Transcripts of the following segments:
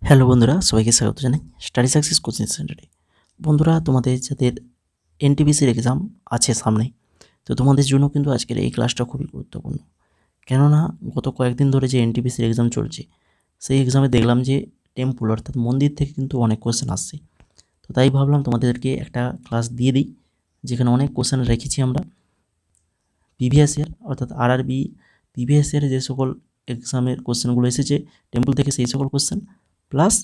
Hello বন্ধুরা, সবাইকে স্বাগত জানাই স্টাডি সাকসেস কোচিং সেন্টারে। বন্ধুরা, তোমাদের যাদের এনটিপিসির এক্সাম আছে সামনে, তো তোমাদের জন্য কিন্তু আজকের এই ক্লাসটা খুবই গুরুত্বপূর্ণ। কেননা গত কয়েকদিন ধরে যে এনটিপিসির এক্সাম চলছে, সেই এক্সামে দেখলাম যে টেম্পল অর্থাৎ মন্দির থেকে কিন্তু অনেক কোশ্চেন আসছে। তো তাই ভাবলাম তোমাদেরকে একটা ক্লাস দিয়ে দিই, যেখানে অনেক কোশ্চেন রেখেছি আমরা প্রিভিয়াস ইয়ার অর্থাৎ আরআরবি প্রিভিয়াস ইয়ারে যে সকল এক্সামের কোশ্চেনগুলো এসেছে টেম্পল থেকে, সেই সকল কোশ্চেন প্লাস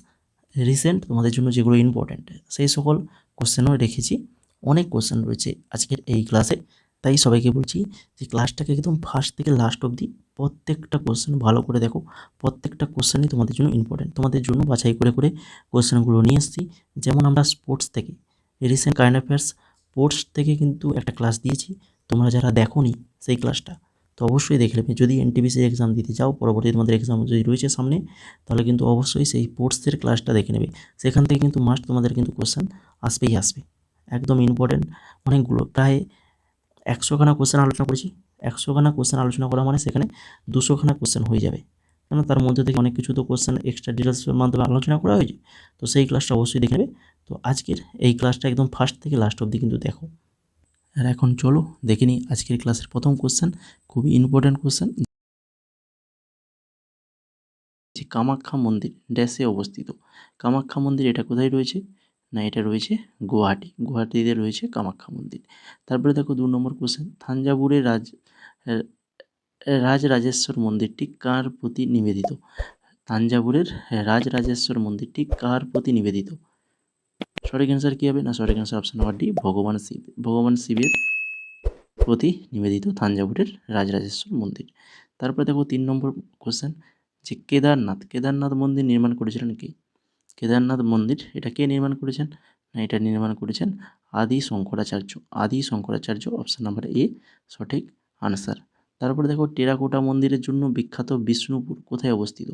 রিসেন্ট তোমাদের জন্য যেগুলো ইম্পর্ট্যান্ট সেই সকল কোশ্চেনও রেখেছি। অনেক কোশ্চেন রয়েছে আজকের এই ক্লাসে, তাই সবাইকে বলছি যে ক্লাসটাকে একদম ফার্স্ট থেকে লাস্ট অবধি প্রত্যেকটা কোশ্চেন ভালো করে দেখো। প্রত্যেকটা কোশ্চেনই তোমাদের জন্য ইম্পর্ট্যান্ট। তোমাদের জন্য বাছাই করে করে কোশ্চেনগুলো নিয়ে এসেছি। যেমন আমরা স্পোর্টস থেকে রিসেন্ট কারেন্ট অ্যাফেয়ার্স স্পোর্টস থেকে কিন্তু একটা ক্লাস দিয়েছি। তোমরা যারা দেখোনি সেই ক্লাসটা, তো অবশ্যই দেখে নেবে। যদি এনটিপিসি এক্সাম দিতে চাও, পরবর্তী তোমাদের এক্সাম যদি রয়েছে সামনে, তাহলে কিন্তু অবশ্যই সেই স্পোর্টসের ক্লাসটা দেখে নেবে। সেখান থেকে কিন্তু মাস্ট তোমাদের কিন্তু কোশ্চেন আসবেই আসবে, একদম ইম্পর্টেন্ট অনেকগুলো। প্রায় 100খানা কোশ্চেন আলোচনা করেছি। 100খানা কোশ্চেন আলোচনা করা মানে সেখানে 200খানা কোশ্চেন হয়ে যাবে, কেন তার মধ্যে থেকে অনেক কিছু তো কোশ্চেন এক্সট্রা ডিটেলসের মাধ্যমে আলোচনা করা হয়েছে। তো সেই ক্লাসটা অবশ্যই দেখে নেবে। তো আজকের এই ক্লাসটা একদম ফার্স্ট থেকে লাস্ট অবধি কিন্তু দেখো। আর এখন চলো দেখে নিই আজকের ক্লাসের প্রথম কোশ্চেন, খুবই ইম্পর্টেন্ট কোশ্চেন। যে কামাখ্যা মন্দির ড্যাশে অবস্থিত। কামাখ্যা মন্দির এটা কোথায় রয়েছে? না, এটা রয়েছে গুয়াহাটিতে রয়েছে কামাখ্যা মন্দির। তারপরে দেখো 2 নম্বর কোশ্চেন, থাঞ্জাভুরের রাজরাজেশ্বর মন্দিরটি কার প্রতি নিবেদিত? তাঞ্জাভুরের রাজরাজেশ্বর মন্দিরটি কার প্রতি নিবেদিত? সঠিক অ্যান্সার কী হবে? না, সঠিক অ্যান্সার অপশন নাম্বার ডি, ভগবান শিবের প্রতি নিবেদিত থাঞ্জাভুরের রাজরাজেশ্বর মন্দির। তারপরে দেখো 3 নম্বর কোশ্চেন, যে কেদারনাথ মন্দির নির্মাণ করেছিলেন কে? কেদারনাথ মন্দির এটা কে নির্মাণ করেছেন? না, এটা নির্মাণ করেছেন আদি শঙ্করাচার্য, অপশান নাম্বার এ সঠিক আনসার। তারপরে দেখো টেরাকোটা মন্দিরের জন্য বিখ্যাত বিষ্ণুপুর কোথায় অবস্থিত?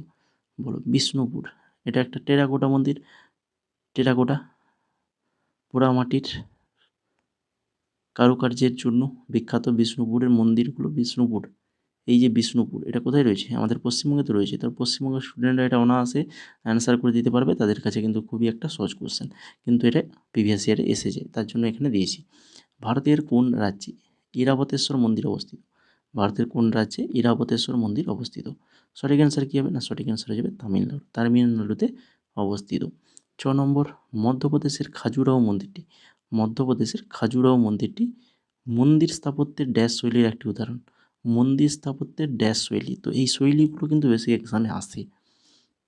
বলো, বিষ্ণুপুর এটা একটা টেরাকোটা মন্দির। টেরাকোটা পোড়ামাটির কারুকার্যের জন্য বিখ্যাত বিষ্ণুপুরের মন্দিরগুলো। এই যে বিষ্ণুপুর এটা কোথায় রয়েছে? আমাদের পশ্চিমবঙ্গে তো রয়েছে। তো পশ্চিমবঙ্গের স্টুডেন্টরা এটা অনায়াসে অ্যান্সার করে দিতে পারবে, তাদের কাছে কিন্তু খুবই একটা সহজ কোশ্চেন, কিন্তু এটা প্রিভিয়াস ইয়ারে এসেছে, তার জন্য এখানে দিয়েছি। ভারতের কোন রাজ্যে ইরাবতেশ্বর মন্দির অবস্থিত? ভারতের কোন রাজ্যে ইরাবতেশ্বর মন্দির অবস্থিত? সঠিক অ্যান্সার কী হবে? না, সঠিক অ্যান্সার হয়ে যাবে তামিলনাড়ুতে অবস্থিত। 6 নম্বর, মধ্যপ্রদেশের খাজুরাহো মন্দিরটি মন্দির স্থাপত্যের ড্যাশ শৈলীর একটি উদাহরণ। মন্দির স্থাপত্যের ড্যাশ শৈলী, তো এই শৈলীগুলো কিন্তু বেশি এক্সামে আসে।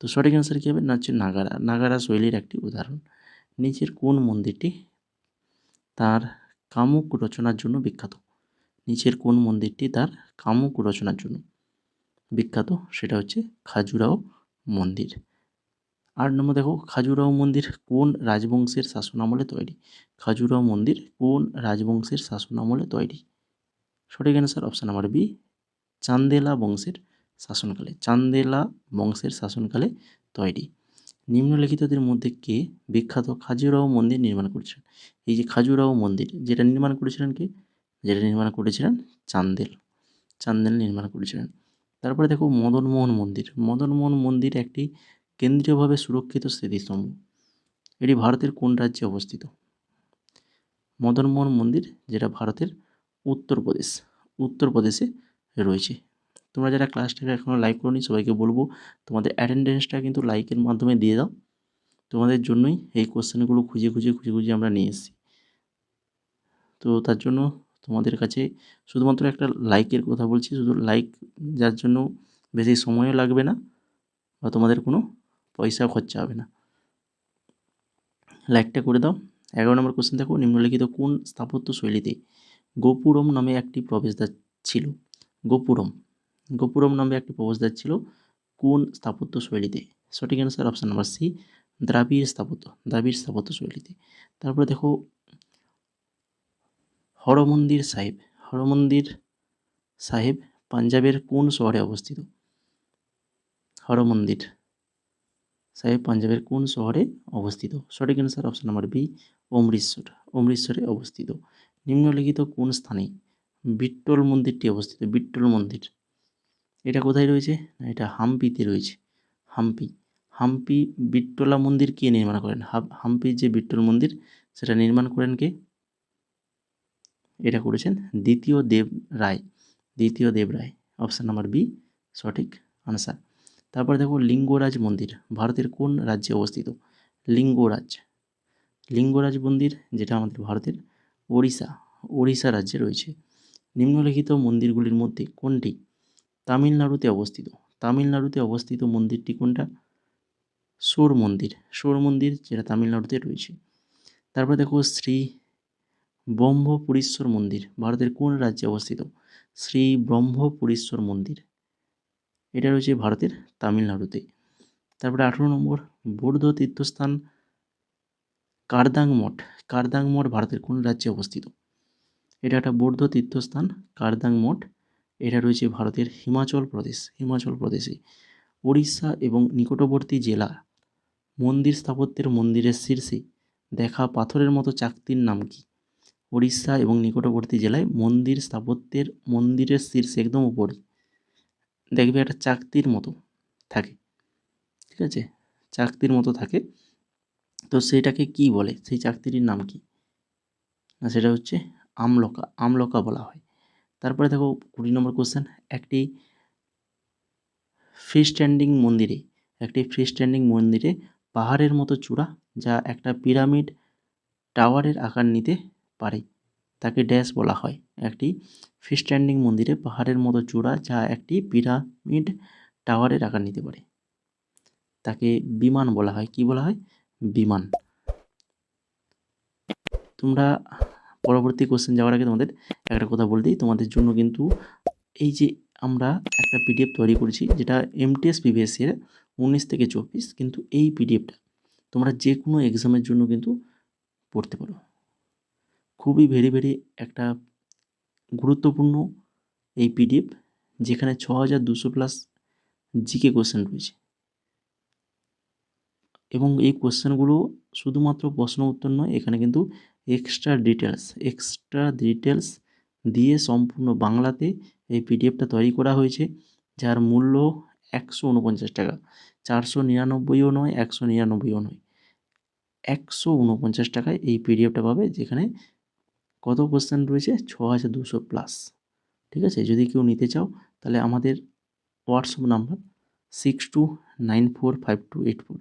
তো সঠিক অ্যান্সার কী হবে? না, হচ্ছে নাগারা শৈলীর একটি উদাহরণ। নিচের কোন মন্দিরটি তার কামুক রচনার জন্য বিখ্যাত? নিচের কোন মন্দিরটি তার কামুক রচনার জন্য বিখ্যাত? সেটা হচ্ছে খাজুরাহো মন্দির। 8 নম্বর দেখো, খাজুরাহো মন্দির কোন রাজবংশের শাসনামলে তৈরি? খাজুরাহো মন্দির কোন রাজবংশের শাসনামলে তৈরি? সঠিক answer option number B, Chandela বংশের শাসনকালে তৈরি। নিম্নলিখিতদের মধ্যে কে বিখ্যাত খাজুরাহো মন্দির নির্মাণ করেছিলেন? এই যে খাজুরাহো মন্দির যেটা নির্মাণ করেছিলেন কে? যেটা নির্মাণ করেছিলেন চান্দেল নির্মাণ করেছিলেন। তারপরে দেখো মদনমোহন মন্দির একটি কেন্দ্রীয়ভাবে সুরক্ষিত স্মৃতিস্তম্ভ। এটি ভারতের কোন রাজ্যে অবস্থিত? মদনমোহন মন্দির যেটা ভারতের উত্তরপ্রদেশে রয়েছে। তোমরা যারা ক্লাসটাকে এখনও লাইক করোনি, সবাইকে বলবো তোমাদের অ্যাটেন্ডেন্সটা কিন্তু লাইকের মাধ্যমে দিয়ে দাও। তোমাদের জন্যই এই কোশ্চেনগুলো খুঁজে খুঁজে আমরা নিয়ে এসেছি। তো তার জন্য তোমাদের কাছে শুধুমাত্র একটা লাইকের কথা বলছি, শুধু লাইক, যার জন্য বেশি সময়ও লাগবে না বা তোমাদের কোনো পয়সাও খরচা হবে না। লাইকটা করে দাও। 11 নম্বর কোশ্চেন দেখো, নিম্নলিখিত কোন স্থাপত্য শৈলীতে গোপুরম নামে একটি প্রবেশদ্বার ছিল? গোপুরম নামে একটি প্রবেশদ্বার ছিল কোন স্থাপত্য শৈলীতে? সঠিক অ্যান্সার অপশান নাম্বার সি, দ্রাবিড় স্থাপত্য শৈলীতে। তারপরে দেখো হরমন্দির সাহেব পাঞ্জাবের কোন শহরে অবস্থিত? হরমন্দির সাহেব পাঞ্জাবের কোন শহরে অবস্থিত? সঠিক অ্যান্সার অপশান নাম্বার বি, অমৃতসরে অবস্থিত। নিম্নলিখিত কোন স্থানে বিট্টল মন্দিরটি অবস্থিত? বিট্টল মন্দির এটা কোথায় রয়েছে? এটা হাম্পিতে রয়েছে। হাম্পি বিট্টোলা মন্দির কে নির্মাণ করেন? হাম্পির যে বিট্টোল মন্দির সেটা নির্মাণ করেন কে? এটা করেছেন দ্বিতীয় দেব রায়। দ্বিতীয় দেব রায়, অপশান নাম্বার বি সঠিক আনসার। তারপরে দেখো লিঙ্গরাজ মন্দির ভারতের কোন রাজ্যে অবস্থিত? লিঙ্গরাজ, লিঙ্গরাজ মন্দির যেটা আমাদের ভারতের ওড়িশা রাজ্যে রয়েছে। নিম্নলিখিত মন্দিরগুলির মধ্যে কোনটি তামিলনাড়ুতে অবস্থিত? তামিলনাড়ুতে অবস্থিত মন্দিরটি কোনটা? শোর মন্দির যেটা তামিলনাড়ুতে রয়েছে। তারপরে দেখো শ্রী ব্রহ্মপুরীশ্বর মন্দির ভারতের কোন রাজ্যে অবস্থিত? শ্রী ব্রহ্মপুরীশ্বর মন্দির, এটা রয়েছে ভারতের তামিলনাড়ুতে। তারপরে 18 নম্বর বৌদ্ধ তীর্থস্থান কার্দাং মঠ ভারতের কোন রাজ্যে অবস্থিত? এটা একটা বৌদ্ধ তীর্থস্থান কার্দাং মঠ, এটা রয়েছে ভারতের হিমাচল প্রদেশে। উড়িষ্যা এবং নিকটবর্তী জেলা মন্দিরের শীর্ষে দেখা পাথরের মতো চাকতির নাম কি? উড়িষ্যা এবং নিকটবর্তী জেলায় মন্দিরের শীর্ষে একদম উপরে দেখবে একটা চাকতির মতো থাকে, ঠিক আছে, চাকতির মতো থাকে, তো সেটাকে কি বলে? সেই চাকতিটির নাম কি? না, সেটা হচ্ছে আমলকা বলা হয়। তারপরে দেখো 20 নম্বর কোশ্চেন, একটি ফ্রি স্ট্যান্ডিং মন্দিরে পাহাড়ের মতো চূড়া যা একটা পিরামিড টাওয়ারের আকার নিতে পারে তাকে ড্যাশ বলা হয়? একটি ফ্রি স্ট্যান্ডিং মন্দিরে পাহাড়ের মতো চূড়া যা একটি পিরামিড টাওয়ারের আকার নিতে পারে তাকে বিমান বলা হয়। কি বলা হয়? বিমান। তোমরা পরবর্তী কোশ্চেন যাওয়ার আগে তোমাদের একটা কথা বলে দিই, তোমাদের জন্য কিন্তু এই যে আমরা একটা পিডিএফ তৈরি করেছি যেটা এমটিএস প্রিভিয়াস ইয়ার 19 থেকে 24, কিন্তু এই পিডিএফটা তোমরা যে কোনো এক্সামের জন্য কিন্তু পড়তে পারো। খুবই ভেরি একটা গুরুত্বপূর্ণ এই পিডিএফ, যেখানে 6200 প্লাস জিকে কোশ্চেন রয়েছে, এবং এই কোশ্চেনগুলো শুধুমাত্র প্রশ্ন উত্তর নয়, এখানে কিন্তু এক্সট্রা ডিটেলস দিয়ে সম্পূর্ণ বাংলাতে এই পিডিএফটা তৈরি করা হয়েছে, যার মূল্য 149 টাকা। 499ও নয়, 199ও নয়, 149 টাকায় এই পিডিএফটা পাবে, যেখানে কত কোশ্চেন রয়েছে? 6200 প্লাস। ঠিক আছে, যদি কেউ নিতে চাও তাহলে আমাদের হোয়াটসঅ্যাপ নাম্বার 62945284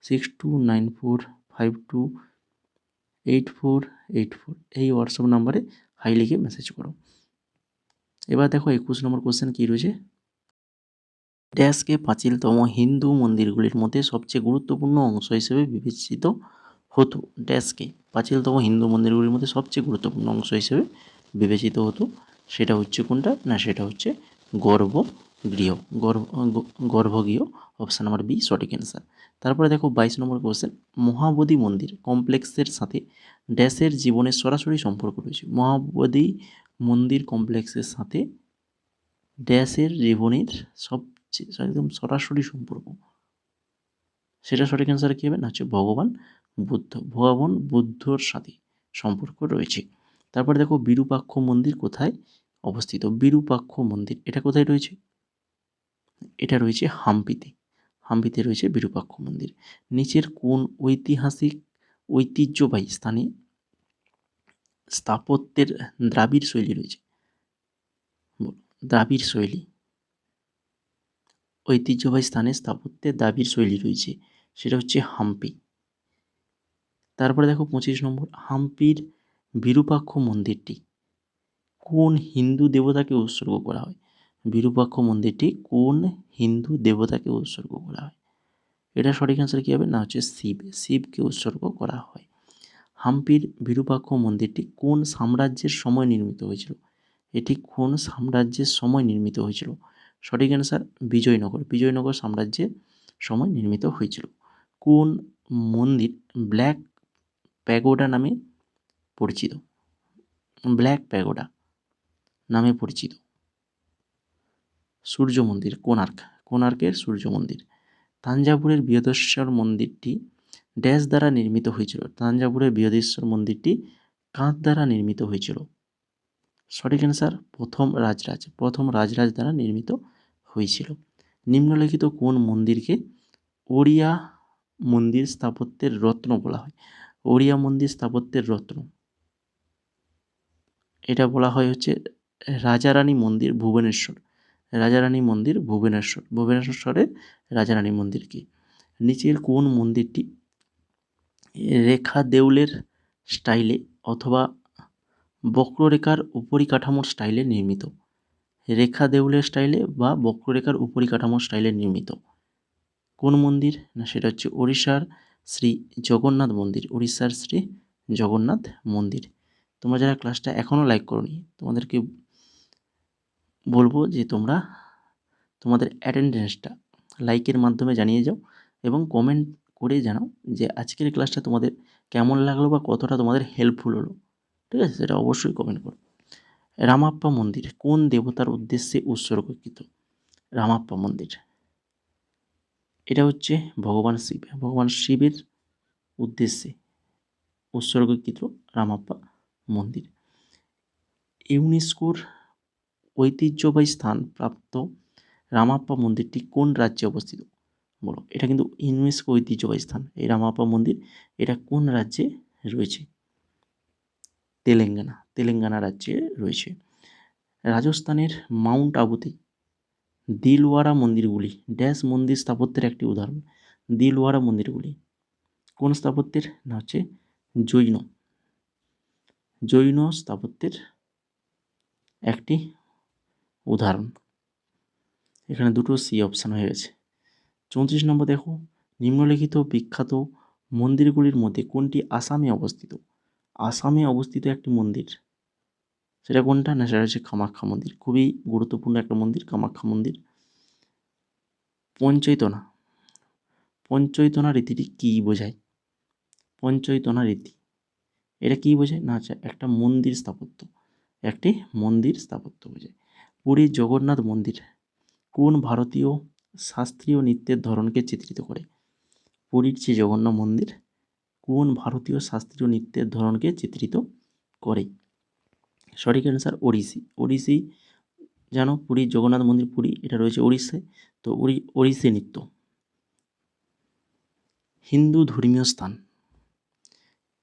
62945284 এই হোয়াটসঅ্যাপ নাম্বারে হাই লিখে মেসেজ করো। এবার দেখো 21 নম্বর কোশ্চেন কী রয়েছে, ড্যাশকে প্রাচীনতম হিন্দু মন্দিরগুলির মধ্যে সবচেয়ে গুরুত্বপূর্ণ অংশ হিসেবে বিবেচিত হতো? ড্যাশকে প্রাচীনতম হিন্দু মন্দিরগুলির মধ্যে সবচেয়ে গুরুত্বপূর্ণ অংশ হিসেবে বিবেচিত হতো, সেটা হচ্ছে কোনটা? না, সেটা হচ্ছে গর্ভগৃহ, অপশান নাম্বার বি সঠিক অ্যান্সার। তারপরে দেখো 22 নম্বর কোশ্চেন, মহাবোধি মন্দির কমপ্লেক্সের সাথে ড্যাশের জীবনের সরাসরি সম্পর্ক রয়েছে? মহাবোধি মন্দির কমপ্লেক্সের সাথে ড্যাশের জীবনের সবচেয়ে একদম সরাসরি সম্পর্ক, সেটা সঠিক অ্যান্সার কী হবে? না, হচ্ছে ভগবান বুদ্ধর সাথে সম্পর্ক রয়েছে। তারপরে দেখো বিরূপাক্ষ মন্দির কোথায় অবস্থিত? বিরূপাক্ষ মন্দির এটা কোথায় রয়েছে? এটা রয়েছে হাম্পিতে রয়েছে বিরূপাক্ষ মন্দির। নিচের কোন ঐতিহ্যবাহী স্থানে স্থাপত্যের দ্রাবিড় শৈলী রয়েছে? দ্রাবিড় শৈলী, ঐতিহ্যবাহী স্থানে স্থাপত্যের দ্রাবিড় শৈলী রয়েছে, সেটা হচ্ছে হাম্পি। তারপরে দেখো 25 নম্বর, হাম্পির বিরূপাক্ষ মন্দিরটি কোন হিন্দু দেবতাকে উৎসর্গ করা হয়? বিরূপাক্ষ মন্দিরটি কোন হিন্দু দেবতাকে উৎসর্গ করা হয়? এটা সঠিক অ্যান্সার কী হবে? না, হচ্ছে শিবকে উৎসর্গ করা হয়। হাম্পির বিরূপাক্ষ মন্দিরটি কোন সাম্রাজ্যের সময় নির্মিত হয়েছিল? এটি কোন সাম্রাজ্যের সময় নির্মিত হয়েছিল? সঠিক অ্যান্সার বিজয়নগর সাম্রাজ্যের সময় নির্মিত হয়েছিল। কোন মন্দির ব্ল্যাক প্যাগোডা নামে পরিচিত? সূর্য মন্দির, কোণার্কের সূর্য মন্দির। তাঞ্জাভুরের বৃহদেশ্বর মন্দিরটি ড্যাশ দ্বারা নির্মিত হয়েছিল? তাঞ্জাভুরের বৃহদেশ্বর মন্দিরটি কাঁচ দ্বারা নির্মিত হয়েছিল? সঠিক অ্যান্সার প্রথম রাজরাজ দ্বারা নির্মিত হয়েছিল। নিম্নলিখিত কোন মন্দিরকে ওড়িয়া মন্দির স্থাপত্যের রত্ন বলা হয়। ওড়িয়া মন্দির স্থাপত্যের রত্ন, এটা বলা হয় হচ্ছে রাজারানী মন্দির ভুবনেশ্বর। রাজারানী মন্দির ভুবনেশ্বর, ভুবনেশ্বরের রাজারানী মন্দির কি? নিচের কোন মন্দিরটি রেখা দেউলের স্টাইলে অথবা বক্ররেখার উপরিকাঠামোর স্টাইলে নির্মিত? রেখা দেউলের স্টাইলে বা বক্ররেখার উপরিকাঠামোর স্টাইলে নির্মিত কোন মন্দির? না সেটা হচ্ছে ওড়িশার শ্রী জগন্নাথ মন্দির। উড়িষ্যার শ্রী জগন্নাথ মন্দির। তোমরা যারা ক্লাসটা এখনও লাইক করোনি, তোমাদেরকে বলবো যে তোমরা তোমাদের অ্যাটেন্ডেন্সটা লাইকের মাধ্যমে জানিয়ে যাও এবং কমেন্ট করে জানাও যে আজকের ক্লাসটা তোমাদের কেমন লাগলো বা কতটা তোমাদের হেল্পফুল হলো। ঠিক আছে, সেটা অবশ্যই কমেন্ট করো। রামাপ্পা মন্দির কোন দেবতার উদ্দেশ্যে উৎসর্গকৃত? রামাপ্পা মন্দির, এটা হচ্ছে ভগবান শিব, ভগবান শিবের উদ্দেশ্যে উৎসর্গকৃত রামাপ্পা মন্দির। ইউনেস্কোর ঐতিহ্যবাহী স্থান প্রাপ্ত রামাপ্পা মন্দিরটি কোন রাজ্যে অবস্থিত? বলো, এটা কিন্তু ইউনেস্কো ঐতিহ্যবাহী স্থান। এই রামাপ্পা মন্দির এটা কোন রাজ্যে রয়েছে? তেলেঙ্গানা, তেলেঙ্গানা রাজ্যে রয়েছে। রাজস্থানের মাউন্ট আবুতে দিলওয়ারা মন্দিরগুলি ড্যাশ মন্দির স্থাপত্যের একটি উদাহরণ। দিলওয়ারা মন্দিরগুলি কোন স্থাপত্যের? না হচ্ছে জৈন, জৈন স্থাপত্যের একটি উদাহরণ। এখানে দুটো সি অপশান হয়ে গেছে। 34 নম্বর দেখো, নিম্নলিখিত বিখ্যাত মন্দিরগুলির মধ্যে কোনটি আসামে অবস্থিত? আসামে অবস্থিত একটি মন্দির, সেটা কোনটা? না সেটা হচ্ছে কামাখ্যা মন্দির। খুবই গুরুত্বপূর্ণ একটা মন্দির কামাখ্যা মন্দির। পঞ্চৈতনা, পঞ্চৈতনা রীতিটি কী বোঝায়? পঞ্চৈতনা রীতি এটা কী বোঝায়? না আচ্ছা, একটা মন্দির স্থাপত্য, একটি মন্দির স্থাপত্য বোঝায়। পুরীর জগন্নাথ মন্দির কোন ভারতীয় শাস্ত্রীয় নৃত্যের ধরনকে চিত্রিত করে? পুরীর যে জগন্নাথ মন্দির কোন ভারতীয় শাস্ত্রীয় নৃত্যের ধরনকে চিত্রিত করে? সঠিক অ্যান্সার ওড়িশি। ওড়িশি জানো, পুরীর জগন্নাথ মন্দির পুরী, এটা রয়েছে উড়িষ্যায়, তো ওড়িশি নৃত্য। হিন্দু ধর্মীয় স্থান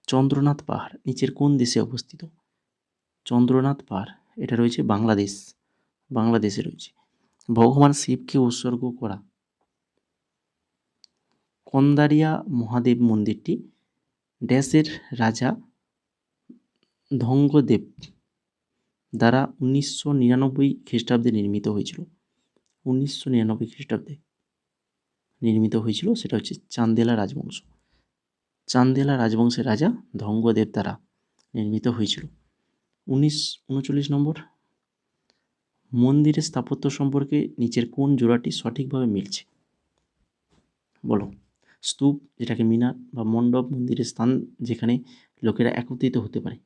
চন্দ্রনাথ পাহাড় নিচের কোন দেশে অবস্থিত? চন্দ্রনাথ পাহাড় এটা রয়েছে বাংলাদেশ, বাংলাদেশে রয়েছে। ভগবান শিবকে উৎসর্গ করা কন্দারিয়া মহাদেব মন্দিরটি ড্যাশের রাজা ধঙ্গদেব দ্বারা 1999 খ্রিস্টাব্দে নির্মিত হয়েছিল। 1999 খ্রিস্টাব্দে নির্মিত হয়েছিল, সেটা হচ্ছে চান্দেলা রাজবংশ, চান্দেলা রাজবংশের রাজা ধঙ্গদেব দ্বারা নির্মিত হয়েছিল। 39 নম্বর, মন্দিরের স্থাপত্য সম্পর্কে নিচের কোন জোড়াটি সঠিকভাবে মিলছে? বলো, স্তূপ যেটাকে মিনার বা মণ্ডপ মন্দিরের স্থান যেখানে লোকেরা একত্রিত হতে পারে।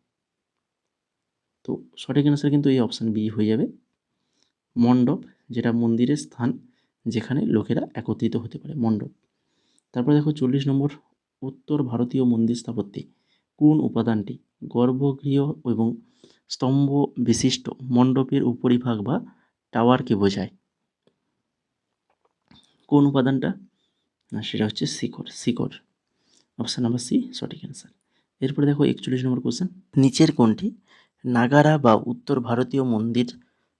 তো সঠিক অ্যান্সার কিন্তু এই অপশান বি হয়ে যাবে, মণ্ডপ যেটা মন্দিরের স্থান যেখানে লোকেরা একত্রিত হতে পারে, মণ্ডপ। তারপরে দেখো 40 নম্বর, উত্তর ভারতীয় মন্দির স্থাপত্যে কোন উপাদানটি গর্ভগৃহ এবং স্তম্ভ বিশিষ্ট মণ্ডপের উপরিভাগ বা টাওয়ারকে বোঝায়? কোন উপাদানটা? না সেটা হচ্ছে শিখর, শিখর। অপশান নাম্বার সি সঠিক অ্যান্সার। এরপরে দেখো 41 নম্বর কোশ্চেন, নিচের কোনটি নাগারা বা উত্তর ভারতীয় মন্দির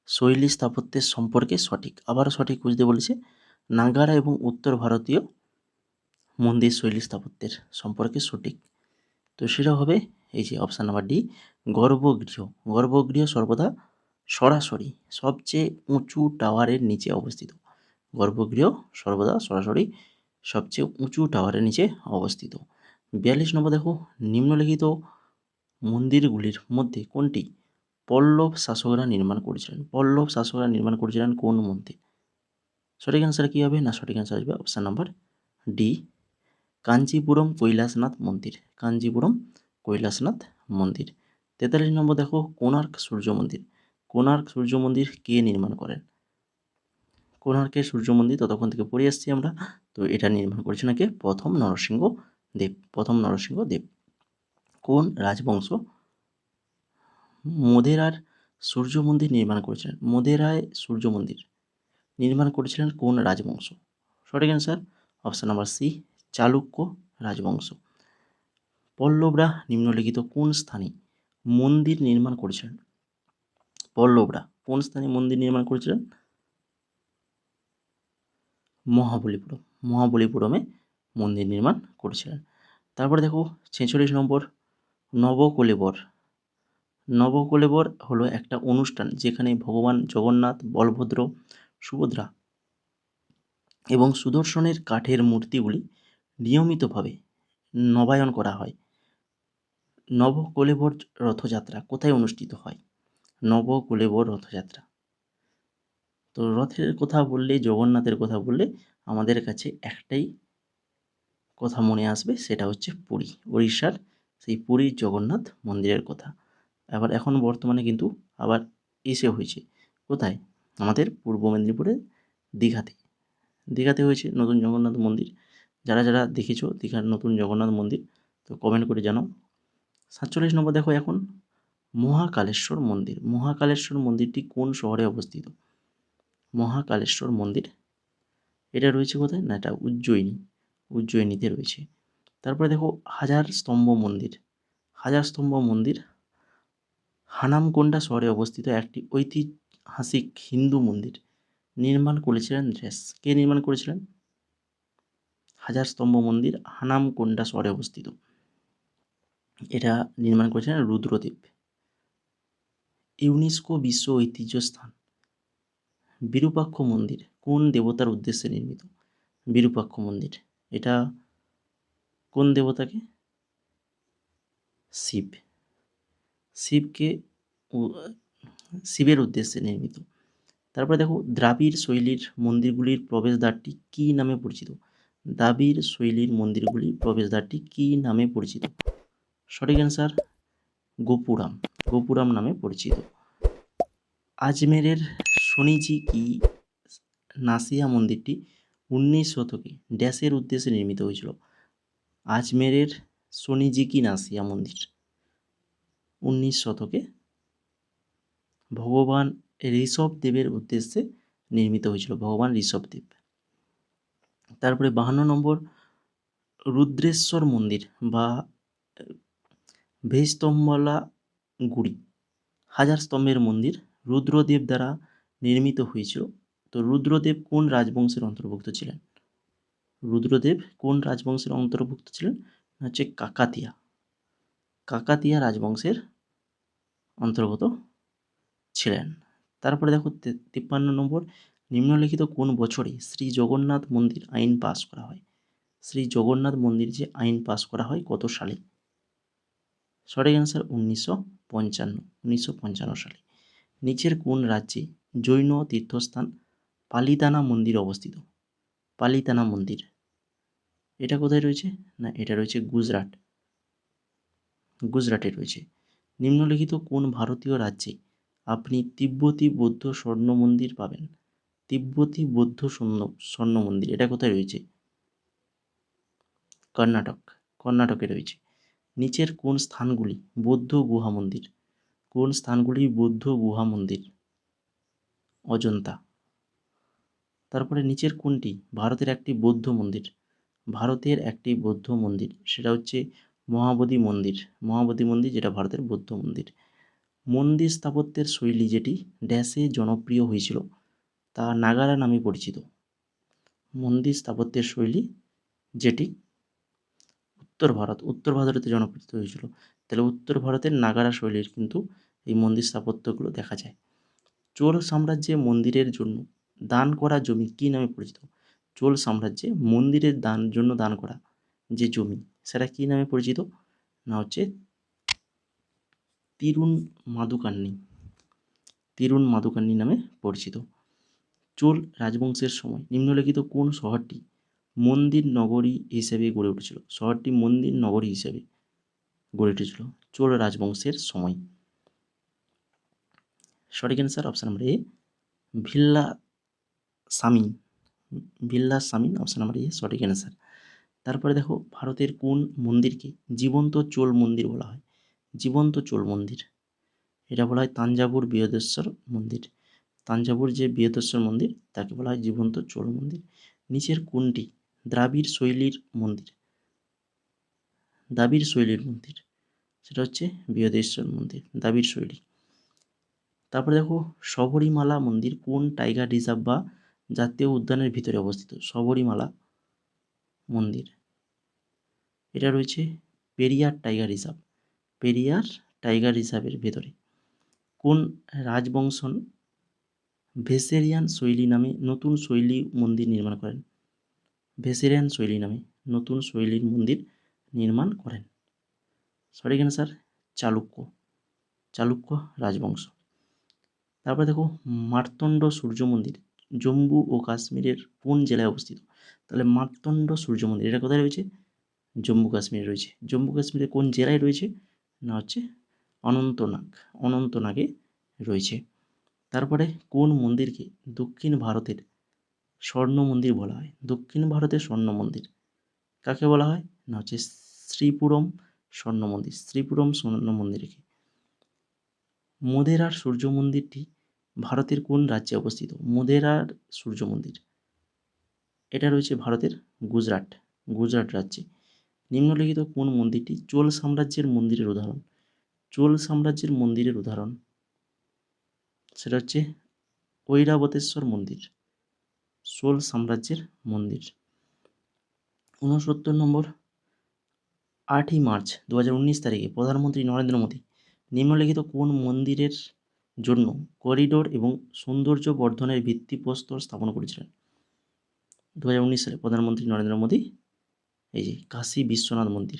শৈলী স্থাপত্যের সম্পর্কে সঠিক? আবারও সঠিক বুঝতে বলেছে, নাগারা এবং উত্তর ভারতীয় মন্দির শৈলী স্থাপত্যের সম্পর্কে সঠিক। তো সেটা হবে এই যে অপশান নাম্বার ডি, গর্ভগৃহ। গর্ভগৃহ সর্বদা সরাসরি সবচেয়ে উঁচু টাওয়ারের নিচে অবস্থিত। গর্ভগৃহ সর্বদা সরাসরি সবচেয়ে উঁচু টাওয়ারের নিচে অবস্থিত। 42 নম্বর দেখো, নিম্নলিখিত মন্দিরগুলির মধ্যে কোনটি পল্লব শাসকরা নির্মাণ করেছিলেন? পল্লব শাসকরা নির্মাণ করেছিলেন কোন মন্দির? সঠিক অ্যান্সার কী হবে? না সঠিক অ্যান্সার আসবে option number D, Kanchipuram Kailasanath মন্দির। কাঞ্চিপুরম কৈলাসনাথ মন্দির। 43 নম্বর দেখো, কোণার্ক সূর্য মন্দির। কোণার্ক সূর্য মন্দির কে নির্মাণ করেন? কোণার্কের সূর্য মন্দির ততক্ষণ থেকে পড়ে আসছি আমরা, তো এটা নির্মাণ করেছেন কে? প্রথম নরসিংহ দেব, প্রথম নরসিংহ দেব। কোন রাজবংশ মোধেরার সূর্য মন্দির নির্মাণ করেছিলেন? মোধেরায় সূর্য মন্দির নির্মাণ করেছিলেন কোন রাজবংশ? সঠিক answer option number C Chalukya রাজবংশ। পল্লবরা নিম্নলিখিত কোন স্থানে মন্দির নির্মাণ করেছিলেন? পল্লবরা কোন স্থানে মন্দির নির্মাণ করেছিলেন? মহাবলীপুরমে মন্দির নির্মাণ করেছিলেন। তারপরে দেখো 46 নম্বর নবকলেবর। নবকলেবর হলো একটা অনুষ্ঠান যেখানে ভগবান জগন্নাথ, বলভদ্র, সুভদ্রা এবং সুদর্শনের কাঠের মূর্তিগুলি নিয়মিতভাবে নবায়ন করা হয়। নবকলেবর রথযাত্রা কোথায় অনুষ্ঠিত হয়? নবকলেবর রথযাত্রা। তো রথের কথা বললে, জগন্নাথের কথা বললে আমাদের কাছে একটাই কথা মনে আসবে, সেটা হচ্ছে পুরী, উড়িষ্যার সেই পুরীর জগন্নাথ মন্দিরের কথা। এখন বর্তমানে কিন্তু আবার এসে হয়েছে কোথায়? আমাদের পূর্ব মেদিনীপুরের দীঘাতে হয়েছে নতুন জগন্নাথ মন্দির। যারা যারা দেখেছো দীঘার নতুন জগন্নাথ মন্দির, তো কমেন্ট করে জানাও। 47 নম্বর দেখো এখন মহাকালেশ্বর মন্দির। মহাকালেশ্বর মন্দিরটি কোন শহরে অবস্থিত? মহাকালেশ্বর মন্দির এটা রয়েছে কোথায়? না, এটা উজ্জয়িনীতে রয়েছে। তারপরে দেখো হাজার স্তম্ভ মন্দির। হাজার স্তম্ভ মন্দির হানামকোন্ডা শহরে অবস্থিত একটি ঐতিহাসিক হিন্দু মন্দির। নির্মাণ করেছিলেন কে নির্মাণ করেছিলেন? হাজার স্তম্ভ মন্দির হানামকোন্ডা শহরে অবস্থিত। এটা নির্মাণ করেছিলেন রুদ্রদেব। ইউনেস্কো বিশ্ব ঐতিহ্য স্থান বিরূপাক্ষ মন্দির কোন দেবতার উদ্দেশ্যে নির্মিত? বিরূপাক্ষ মন্দির এটা কোন দেবতাকে? শিবের উদ্দেশ্যে নির্মিত। তারপরে দেখো দ্রাবিড় শৈলীর মন্দিরগুলির প্রবেশদ্বারটি কী নামে পরিচিত? দ্রাবিড় শৈলীর মন্দিরগুলির প্রবেশদ্বারটি কী নামে পরিচিত? সঠিক অ্যান্সার গোপুরাম নামে পরিচিত। আজমেরের শনিজি কি নাসিয়া মন্দিরটি 19 শতকে ড্যাশের উদ্দেশ্যে নির্মিত হয়েছিল? আজমেরের শনিজি কি নাসিয়া মন্দির 19 শতকে ভগবান ঋষভদেবের উদ্দেশ্যে নির্মিত হয়েছিল, ভগবান ঋষভদেব। তারপরে 52 নম্বর রুদ্রেশ্বর মন্দির বা ভেস্তম্বলা গুড়ি হাজার স্তম্ভের মন্দির রুদ্রদেব দ্বারা নির্মিত হয়েছিল। তো রুদ্রদেব কোন রাজবংশের অন্তর্ভুক্ত ছিলেন? রুদ্রদেব কোন রাজবংশের অন্তর্ভুক্ত ছিলেন? হচ্ছে কাকাতিয়া রাজবংশের অন্তর্গত ছিলেন। তারপরে দেখো 53 নম্বর নিম্নলিখিত কোন বছরে শ্রী জগন্নাথ মন্দির আইন পাস করা হয়? শ্রী জগন্নাথ মন্দির যে আইন পাস করা হয় কত সালে? সঠিক অ্যান্সার 1955 সালে। নিচের কোন রাজ্যে জৈন তীর্থস্থান পালিতানা মন্দির অবস্থিত? পালিতানা মন্দির এটা কোথায় রয়েছে? না, এটা রয়েছে গুজরাটে রয়েছে। নিম্নলিখিত কোন ভারতীয় রাজ্যে আপনি তিব্বতী বৌদ্ধ স্বর্ণ মন্দির পাবেন? তিব্বতী বৌদ্ধ স্বর্ণ মন্দির এটা কোথায় রয়েছে? কর্ণাটকে রয়েছে। নিচের কোন স্থানগুলি বৌদ্ধ গুহা মন্দির? কোন স্থানগুলি বৌদ্ধ গুহা মন্দির? অজন্তা। তারপরে নিচের কোনটি ভারতের একটি বৌদ্ধ মন্দির? ভারতের একটি বৌদ্ধ মন্দির সেটা হচ্ছে মহাবোধি মন্দির যেটা ভারতের বৌদ্ধ মন্দির। মন্দির স্থাপত্যের শৈলী যেটি ড্যাশে জনপ্রিয় হয়েছিল তা নাগারা নামে পরিচিত। মন্দির স্থাপত্যের শৈলী যেটি উত্তর ভারতে জনপ্রিয় হয়েছিল, তাহলে উত্তর ভারতের নাগারা শৈলীর কিন্তু এই মন্দির স্থাপত্যগুলো দেখা যায়। চোল সাম্রাজ্যে মন্দিরের জন্য দান করা জমি কী নামে পরিচিত? চোল সাম্রাজ্যে মন্দিরের জন্য দান করা যে জমি সেটা কী নামে পরিচিত? না হচ্ছে তিরুন মাদুকান্নি নামে পরিচিত। চোল রাজবংশের সময় নিম্নলিখিত কোন শহরটি মন্দির নগরী হিসেবে গড়ে উঠেছিল? শহরটি মন্দির নগরী হিসেবে গড়ে উঠেছিল চোল রাজবংশের সময়। সঠিক answer option number A ভিল্লা Samin option number A সঠিক অ্যান্সার। তারপরে দেখো ভারতের কোন মন্দিরকে জীবন্ত চোল মন্দির বলা হয়? জীবন্ত চোল মন্দির এটা বলা হয় তাঞ্জাবুর বৃহদেশ্বর মন্দির। তাঞ্জাবুর যে বৃহদেশ্বর মন্দির তাকে বলা হয় জীবন্ত চোল মন্দির। নিচের কোনটি দ্রাবিড় শৈলীর মন্দির, দ্রাবিড় শৈলীর মন্দির, সেটা হচ্ছে বৃহদেশ্বর মন্দির, দ্রাবিড় শৈলী। তারপরে দেখো শবরীমালা মন্দির কোন টাইগার রিজার্ভ বা জাতীয় উদ্যানের ভিতরে অবস্থিত? শবরীমালা মন্দির, এটা রয়েছে Periyar tiger reserve, Periyar tiger রিজার্ভের ভেতরে। কোন রাজবংশ ভেসেরিয়ান শৈলী নামে নতুন শৈলী মন্দির নির্মাণ করেন? ভেসেরিয়ান শৈলী নামে নতুন শৈলীর মন্দির নির্মাণ করেন? সঠিক অ্যান্সার চালুক্য, চালুক্য রাজবংশ। তারপরে দেখো মার্তণ্ড সূর্য মন্দির জম্মু ও কাশ্মীরের কোন জেলায় অবস্থিত? তাহলে মার্তণ্ড সূর্য মন্দির এটা কোথায় রয়েছে? জম্মু কাশ্মীরে রয়েছে। জম্মু কাশ্মীরের কোন জেলায় রয়েছে? না হচ্ছে অনন্তনাগ, অনন্তনাগে রয়েছে। তারপরে কোন মন্দিরকে দক্ষিণ ভারতের স্বর্ণ মন্দির বলা হয়? দক্ষিণ ভারতের স্বর্ণ মন্দির কাকে বলা হয়? না হচ্ছে শ্রীপুরম স্বর্ণ মন্দির, শ্রীপুরম স্বর্ণ মন্দিরকে। মোধেরার সূর্য মন্দিরটি ভারতের কোন রাজ্যে অবস্থিত? মোধেরার সূর্য মন্দির এটা রয়েছে ভারতের গুজরাট, গুজরাট রাজ্যে। নিম্নলিখিত কোন মন্দিরটি চোল সাম্রাজ্যের মন্দিরের উদাহরণ? চোল সাম্রাজ্যের মন্দিরের উদাহরণ সেটা হচ্ছে ঐরাবতেশ্বর মন্দির, চোল সাম্রাজ্যের মন্দির। 69 নম্বর, 8ই মার্চ 2019 তারিখে প্রধানমন্ত্রী নরেন্দ্র মোদী নিম্নলিখিত কোন মন্দিরের জন্য করিডোর এবং সৌন্দর্য বর্ধনের ভিত্তিপ্রস্তর স্থাপন করেছিলেন? 2019 সালে প্রধানমন্ত্রী নরেন্দ্র মোদী এই যে কাশী বিশ্বনাথ মন্দির,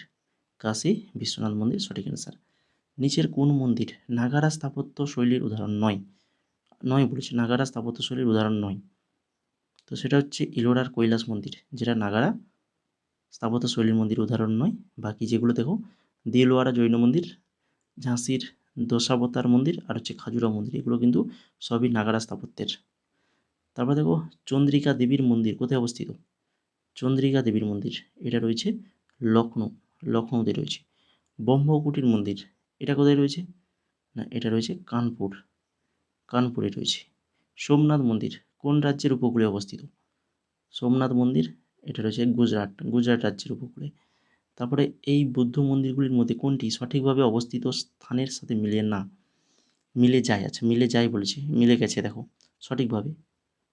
কাশী বিশ্বনাথ মন্দির সঠিক অ্যান্সার। নিচের কোন মন্দির নাগারা স্থাপত্য শৈলীর উদাহরণ নয়? নয় বলেছে, নাগারা স্থাপত্য শৈলীর উদাহরণ নয়। তো সেটা হচ্ছে ইলোরার কৈলাস মন্দির, যেটা নাগারা স্থাপত্য শৈলীর মন্দির উদাহরণ নয়। বাকি যেগুলো দেখো দিলওয়ারা জৈন মন্দির, ঝাঁসির দশাবতার মন্দির আর হচ্ছে খাজুরা মন্দির, এগুলো কিন্তু সবই নাগারা স্থাপত্যের। তারপর দেখো চন্দ্রিকা দেবীর মন্দির কোথায় অবস্থিত? চন্দ্রিকা দেবীর মন্দির এটা রয়েছে লখনৌ, লখনৌতে রয়েছে। ব্রহ্মকুটির মন্দির এটা কোথায় রয়েছে? না এটা রয়েছে কানপুর, কানপুরে রয়েছে। সোমনাথ মন্দির কোন রাজ্যের উপকূলে অবস্থিত? সোমনাথ মন্দির এটা রয়েছে গুজরাট, গুজরাট রাজ্যের উপকূলে। তারপরে এই বৌদ্ধ মন্দিরগুলির মধ্যে কোনটি সঠিকভাবে অবস্থিত স্থানের সাথে মিলে না? মিলে যায়, আচ্ছা মিলে যায় বলেছে, মিলে গেছে দেখো সঠিকভাবে।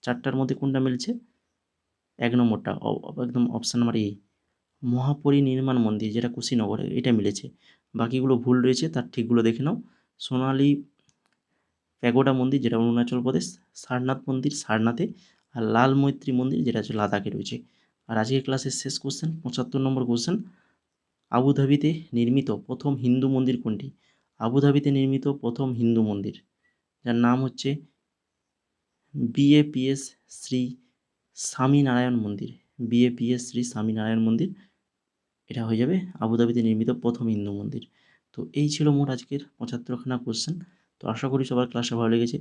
4টার মধ্যে কোনটা মিলছে? 1 নম্বরটা একদম অপশান নাম্বার এ, মহাপরিনির্মাণ মন্দির যেটা কুশীনগরে, এটা মিলেছে। বাকিগুলো ভুল রয়েছে, তার ঠিকগুলো দেখে নাও। সোনালী প্যাগোডা মন্দির যেটা অরুণাচল প্রদেশ, সারনাথ মন্দির সারনাথে, আর লাল মৈত্রী মন্দির যেটা হচ্ছে লাদাখে রয়েছে। আর আজকের ক্লাসের শেষ কোশ্চেন 75 নম্বর কোশ্চেন, আবুধাবিতে নির্মিত প্রথম হিন্দু মন্দির কোনটি? আবুধাবিতে নির্মিত প্রথম হিন্দু মন্দির যার নাম হচ্ছে বিএপিএস শ্রী স্বামীনারায়ণ মন্দির, বিএপিএস শ্রী স্বামীনারায়ণ মন্দির, এটা হয়ে যাবে আবুধাবিতে নির্মিত প্রথম হিন্দু মন্দির। তো এই ছিল মোট আজকের 75খানা কোশ্চেন। তো আশা করি সবার ক্লাসটা ভালো লেগেছে,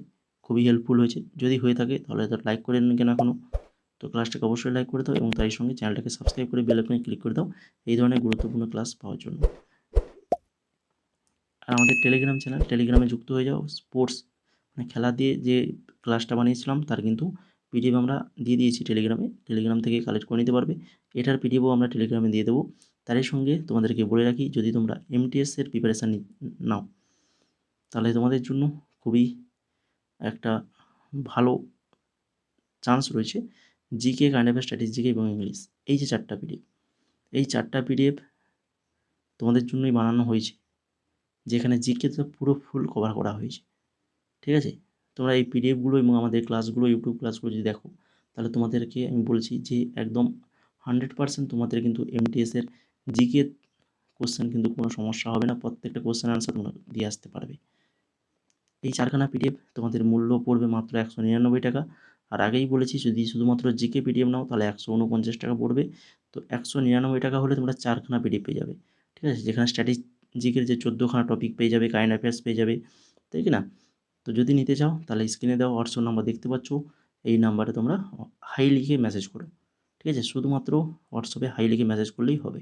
খুবই হেল্পফুল হয়েছে। যদি হয়ে থাকে তাহলে তো লাইক করে নেন কেন এখনও, তো ক্লাসটাকে অবশ্যই লাইক করে দাও এবং তার সঙ্গে চ্যানেলটাকে সাবস্ক্রাইব করে বেল আইকনে ক্লিক করে দাও এই ধরনের গুরুত্বপূর্ণ ক্লাস পাওয়ার জন্য। আর আমাদের টেলিগ্রাম চ্যানেল, টেলিগ্রামে যুক্ত হয়ে যাও। স্পোর্টস মানে খেলা দিয়ে যে ক্লাসটা বানিয়েছিলাম তার কিন্তু পিডিএফ আমরা দিয়ে দিয়েছি টেলিগ্রামে, টেলিগ্রাম থেকে কালেক্ট করে নিতে পারবে। এটার পিডিএফও আমরা টেলিগ্রামে দিয়ে দেবো। তারই সঙ্গে তোমাদেরকে বলে রাখি, যদি তোমরা এমটিএসের প্রিপারেশান নাও তাহলে তোমাদের জন্য খুবই একটা ভালো চান্স রয়েছে। জিকে, কারেন্ট অ্যাফেয়ার্স, স্ট্র্যাটেজি এবং ইংলিশ, এই যে 4টা পিডিএফ, এই 4টা পিডিএফ তোমাদের জন্যই বানানো হয়েছে, যেখানে জিকে তো পুরো ফুল কভার করা হয়েছে। ঠিক আছে, তোমরা এই পিডিএফগুলো এবং আমাদের ক্লাসগুলো, ইউটিউব ক্লাসগুলো যদি দেখো তাহলে তোমাদেরকে আমি বলছি যে একদম 100% তোমাদের কিন্তু এমটিএসের জিকে কোশ্চেন কিন্তু কোনো সমস্যা হবে না, প্রত্যেকটা কোশ্চেন আনসার তোমরা দিয়ে আসতে পারবে। এই 4খানা পিডিএফ তোমাদের মূল্য পড়বে মাত্র 199 টাকা। আর আগেই বলেছি যদি শুধুমাত্র জিকে পিডিএফ নাও তাহলে 149 টাকা পড়বে। তো 199 টাকা হলে তোমরা 4খানা পিডিএফ পেয়ে যাবে। ঠিক আছে, যেখানে স্ট্র্যাটেজিকের যে 14খানা টপিক পেয়ে যাবে, কারেন্ট অ্যাফেয়ার্স পেয়ে যাবে, তাই কি না? তো যদি নিতে চাও তাহলে স্ক্রিনে দেওয়া হোয়াটসঅ্যাপ নাম্বার দেখতে পাচ্ছ, এই নাম্বারে তোমরা হাই লিখে মেসেজ করো। ঠিক আছে, শুধুমাত্র হোয়াটসঅ্যাপে হাই লিখে মেসেজ করলেই হবে।